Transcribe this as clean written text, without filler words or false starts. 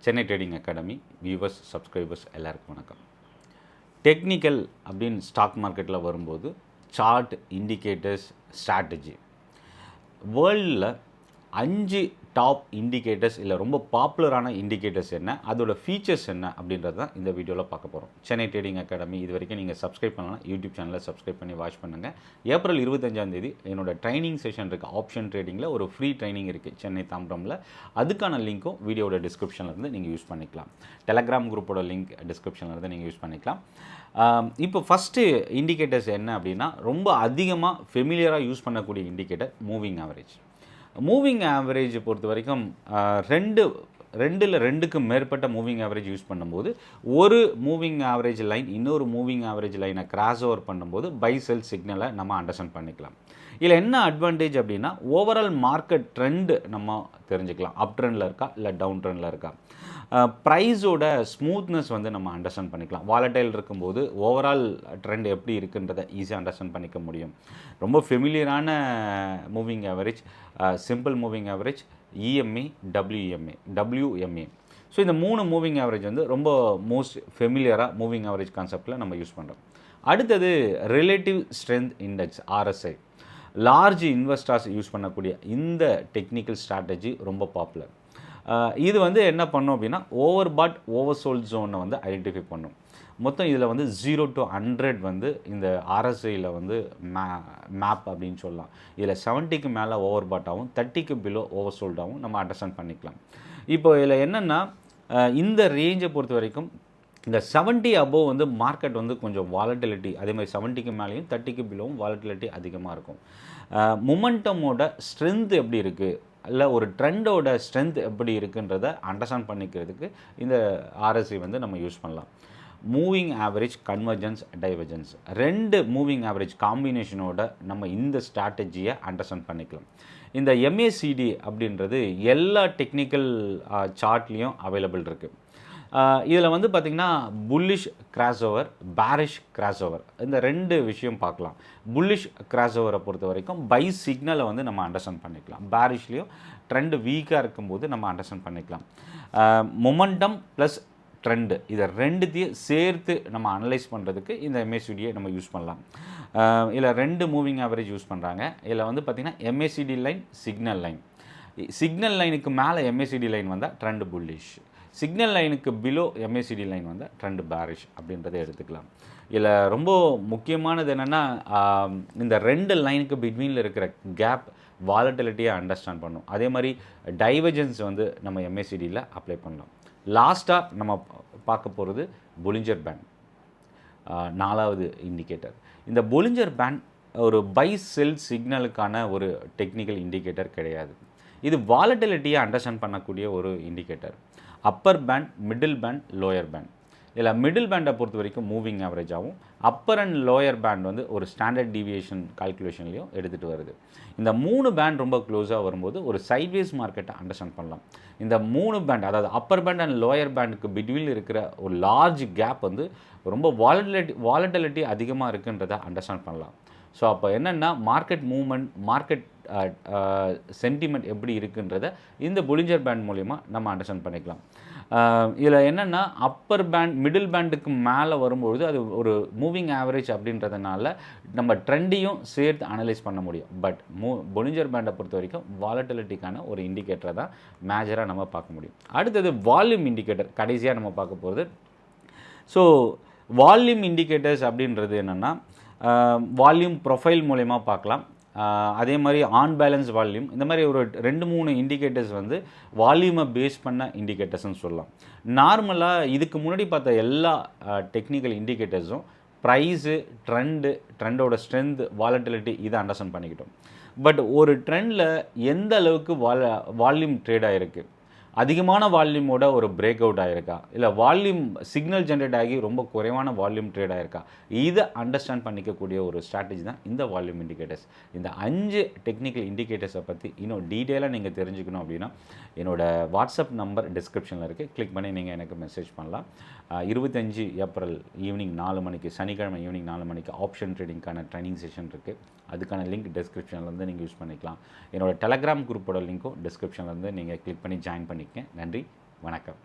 Chennai trading academy viewers subscribers எல்லாருக்கும் வணக்கம். Technical அப்படின்னு ஸ்டாக் மார்க்கெட்டில் வரும்போது சார்ட், இண்டிகேட்டர்ஸ், ஸ்ட்ராட்டஜி, வேர்ல்டில் 5 டாப் இண்டிகேட்டர்ஸ் இல்லை ரொம்ப பாப்புலரான இண்டிகேட்டர்ஸ் என்ன, அதோட ஃபீச்சர்ஸ் என்ன அப்படின்றது தான் இந்த வீடியோவில் பார்க்க போகிறோம். சென்னை ட்ரேடிங் அகாடமி இது வரைக்கும் நீங்கள் சப்ஸ்கிரைப் பண்ணலாம், யூடியூப் சேனலில் சப்ஸ்கிரைப் பண்ணி வாட்ச் பண்ணுங்கள். ஏப்ரல் 25 என்னோட ட்ரைனிங் செஷன் இருக்குது. ஆப்ஷன் ட்ரேடிங்கில் ஒரு ஃப்ரீ ட்ரைனிங் இருக்குது சென்னை தாம்பரமில். அதுக்கான லிங்க்கும் வீடியோட டிஸ்கிரிப்ஷனில் இருந்து நீங்கள் யூஸ் பண்ணிக்கலாம். டெலகிராம் குரூப்போட லிங்க் டிஸ்கிரிப்ஷனில் இருந்து நீங்கள் யூஸ் பண்ணிக்கலாம். இப்போ ஃபஸ்ட்டு இண்டிகேட்டர்ஸ் என்ன அப்படின்னா, ரொம்ப அதிகமாக ஃபெமிலியராக யூஸ் பண்ணக்கூடிய indicator moving average. Moving average பொறுத்த வரைக்கும் ரெண்டுக்கு மேற்பட்ட மூவிங் ஆவரேஜ் யூஸ் பண்ணும்போது ஒரு மூவிங் ஆவரேஜ் லைன் இன்னொரு மூவிங் ஆவரேஜ் லைனை கிராஸ் ஓவர் பண்ணும்போது பை செல் சிக்னலை நம்ம அண்டர்ஸ்டாண்ட் பண்ணிக்கலாம். இதில் என்ன அட்வான்டேஜ் அப்படின்னா, ஓவரால் மார்க்கெட் ட்ரெண்டு நம்ம தெரிஞ்சுக்கலாம். அப் ட்ரெண்டில் இருக்கா இல்லை டவுன் ட்ரெண்டில் இருக்கா. ப்ரைஸோட ஸ்மூத்னஸ் வந்து நம்ம அண்டர்ஸ்டாண்ட் பண்ணிக்கலாம். வாலடைல் இருக்கும்போது ஓவரால் ட்ரெண்ட் எப்படி இருக்குன்றதை ஈஸியாக அண்டர்ஸ்டாண்ட் பண்ணிக்க முடியும். ரொம்ப ஃபெமிலியரான moving average, simple moving average, EMA, WMA. So இந்த 3 மூவிங் ஆவரேஜ் வந்து ரொம்ப மோஸ்ட் ஃபெமிலியராக மூவிங் ஆவரேஜ் கான்செப்டில் நம்ம யூஸ் பண்ணுறோம். அடுத்தது relative strength index, RSI. Large investors use பண்ணக்கூடிய இந்த டெக்னிக்கல் ஸ்ட்ராட்டஜி ரொம்ப பாப்புலர். இது வந்து என்ன பண்ணும் அப்படின்னா, ஓவர் பாட் ஓவர் சோல்ட் ஜோனை வந்து ஐடென்டிஃபை பண்ணும். மொத்தம் இதில் வந்து 0 to 100 வந்து இந்த ஆர்எஸ்ஐயில் வந்து மேப் அப்படின்னு சொல்லலாம். இதில் 70க்கு மேலே ஓவர் பாட்டாகவும் 30க்கு பிலோ ஓவர் சோல்டாகவும் நம்ம அண்டர்ஸ்டாண்ட் பண்ணிக்கலாம். இப்போ இதில் என்னென்னா, இந்த ரேஞ்சை பொறுத்த வரைக்கும் இந்த 70 அபோவ் வந்து மார்க்கெட் வந்து கொஞ்சம் வாலட்டிலிட்டி, அதே மாதிரி 70க்கு மேலேயும் 30க்கு பிலோவும் வாலட்டிலிட்டி அதிகமாக இருக்கும். மொமெண்டமோட ஸ்ட்ரென்த் எப்படி இருக்குது, இல்லை ஒரு ட்ரெண்டோட ஸ்ட்ரென்த் எப்படி இருக்குன்றதை அண்டர்ஸ்டாண்ட் பண்ணிக்கிறதுக்கு இந்த ஆர்எஸ்ஐ வந்து நம்ம யூஸ் பண்ணலாம். Moving average, convergence, divergence, 2 moving average காம்பினேஷனோட நம்ம இந்த ஸ்ட்ராட்டஜியை அண்டர்ஸ்டாண்ட் பண்ணிக்கலாம். இந்த MACD அப்படின்றது எல்லா டெக்னிக்கல் சார்ட்லேயும் அவைலபிள் இருக்குது. இதில் வந்து பார்த்திங்கன்னா bullish cross over, bearish cross over, இந்த 2 விஷயம் பார்க்கலாம். புல்லிஷ் கிராஸ் ஓவரை பொறுத்த வரைக்கும் பை சிக்னலை வந்து நம்ம அண்டர்ஸ்டாண்ட் பண்ணிக்கலாம். பேரிஷ்லேயும் ட்ரெண்டு வீக்காக இருக்கும்போது நம்ம அண்டர்ஸ்டாண்ட் பண்ணிக்கலாம். மொமெண்டம் ப்ளஸ் ட்ரெண்டு, இதை 2த்தையும் சேர்த்து நம்ம அனலைஸ் பண்ணுறதுக்கு இந்த MACDயை நம்ம யூஸ் பண்ணலாம். இதில் 2 மூவிங் ஆவரேஜ் யூஸ் பண்ணுறாங்க. இதில் வந்து பார்த்திங்கன்னா MACD line, signal line. Signal லைனுக்கு மேலே MACD லைன் வந்தால் ட்ரெண்டு புல்லிஷ், சிக்னல் லைனுக்கு பிலோ MACD லைன் வந்தால் ட்ரெண்டு பேரிஷ் அப்படின்றத எடுத்துக்கலாம். இதில் ரொம்ப முக்கியமானது என்னென்னா, இந்த 2 லைனுக்கு பிட்வீனில் இருக்கிற கேப் வாலட்டிலிட்டியை அண்டர்ஸ்டாண்ட் பண்ணும். அதே மாதிரி டைவர்ஜென்ஸ் வந்து நம்ம MACDயில் அப்ளை பண்ணலாம். லாஸ்ட்டாக நம்ம பார்க்க போகிறது பொலிஞ்சர் பேண்ட், 4வது இண்டிகேட்டர். இந்த பொலிஞ்சர் பேண்ட் ஒரு பை செல் சிக்னலுக்கான ஒரு டெக்னிக்கல் இண்டிகேட்டர் கிடையாது. இது வாலட்டிலிட்டியை அண்டர்ஸ்டாண்ட் பண்ணக்கூடிய ஒரு indicator. Upper band, middle band, lower band. இதில் மிடில் பேண்டை பொறுத்த வரைக்கும் மூவிங் ஆவரேஜாகவும், அப்பர் அண்ட் லோயர் பேண்ட் வந்து ஒரு ஸ்டாண்டர்ட் டீவியேஷன் கால்குலேஷன்லையும் எடுத்துகிட்டு வருது. இந்த 3 பேண்ட் ரொம்ப க்ளோஸாக வரும்போது ஒரு சைட்வேஸ் மார்க்கெட்டை அண்டர்ஸ்டாண்ட் பண்ணலாம். இந்த 3 பேண்ட், அதாவது அப்பர் பேண்ட் அண்ட் லோயர் பேண்டுக்கு பிட்வீனில் இருக்கிற ஒரு லார்ஜ் கேப் வந்து ரொம்ப வாலட்டிலிட்டி அதிகமாக இருக்குன்றதை அண்டர்ஸ்டாண்ட் பண்ணலாம். ஸோ அப்போ என்னென்னா, மார்க்கெட் மூவ்மெண்ட், மார்க்கெட் சென்டிமெண்ட் எப்படி இருக்குன்றதை இந்த பொலிஞ்சர் பேண்ட் மூலிமா நம்ம அண்டர்ஸ்டாண்ட் பண்ணிக்கலாம். இதில் என்னென்னா, அப்பர் பேண்ட், மிடில் பேண்டுக்கு மேலே வரும்பொழுது அது ஒரு மூவிங் ஆவரேஜ் அப்படின்றதுனால நம்ம ட்ரெண்டையும் சேர்த்து அனலைஸ் பண்ண முடியும். பட் பொலிஞ்சர் பேண்டை பொறுத்த வரைக்கும் வாலட்டிலிட்டிக்கான ஒரு இண்டிகேட்டரை தான் மேஜராக நம்ம பார்க்க முடியும். அடுத்தது வால்யூம் இண்டிகேட்டர், கடைசியாக நம்ம பார்க்க போகிறது. ஸோ வால்யூம் இண்டிகேட்டர்ஸ் அப்படின்றது என்னென்னா, வால்யூம் ப்ரொஃபைல் மூலயமா பார்க்கலாம். அதே மாதிரி ஆன் பேலன்ஸ் வால்யூம், இந்த மாதிரி ஒரு 2-3 இண்டிகேட்டர்ஸ் வந்து வால்யூமை பேஸ் பண்ண இண்டிகேட்டர்ஸ்னு சொல்லலாம். நார்மலாக இதுக்கு முன்னாடி பார்த்த எல்லா டெக்னிக்கல் இண்டிகேட்டர்ஸும் ப்ரைஸு, ட்ரெண்டோட ஸ்ட்ரென்த், வாலட்டிலிட்டி இதை அண்டர்ஸ்டாண்ட் பண்ணிக்கிட்டோம். பட் ஒரு ட்ரெண்டில் எந்த அளவுக்கு வால்யூம் ட்ரேட் ஆகிருக்கு, அதிகமான வால்யூமோட ஒரு பிரேக் அவுட் ஆகிருக்கா, இல்லை வால்யூம் சிக்னல் ஜென்ரேட் ஆகி ரொம்ப குறைவான வால்யூம் ட்ரேட் ஆகிருக்கா, இதை அண்டர்ஸ்டாண்ட் பண்ணிக்கக்கூடிய ஒரு ஸ்ட்ராட்டஜி தான் இந்த வால்யூம் இண்டிகேட்டர்ஸ். இந்த 5 டெக்னிக்கல் இண்டிகேட்டர்ஸை பற்றி இன்னும் டீட்டெயிலாக நீங்கள் தெரிஞ்சுக்கணும் அப்படின்னா என்னோடய வாட்ஸ்அப் நம்பர் டிஸ்கிரிப்ஷனில் இருக்குது. கிளிக் பண்ணி நீங்கள் எனக்கு மெசேஜ் பண்ணலாம். 25 ஏப்ரல் ஈவினிங் 4 மணிக்கு, சனிக்கிழமை ஈவினிங் 4 மணிக்கு ஆப்ஷன் ட்ரேடிங்கான ட்ரைனிங் செஷன் இருக்குது. அதுக்கான லிங்க் டிஸ்கிரிப்ஷன்லேருந்து நீங்கள் யூஸ் பண்ணிக்கலாம். என்னோடய டெலகிராம் குரூப்போட லிங்க்கும் டிஸ்கிரிப்ஷன்லேருந்து நீங்கள் கிளிக் பண்ணி ஜாயின் பண்ணிக்கங்க. நன்றி, வணக்கம்.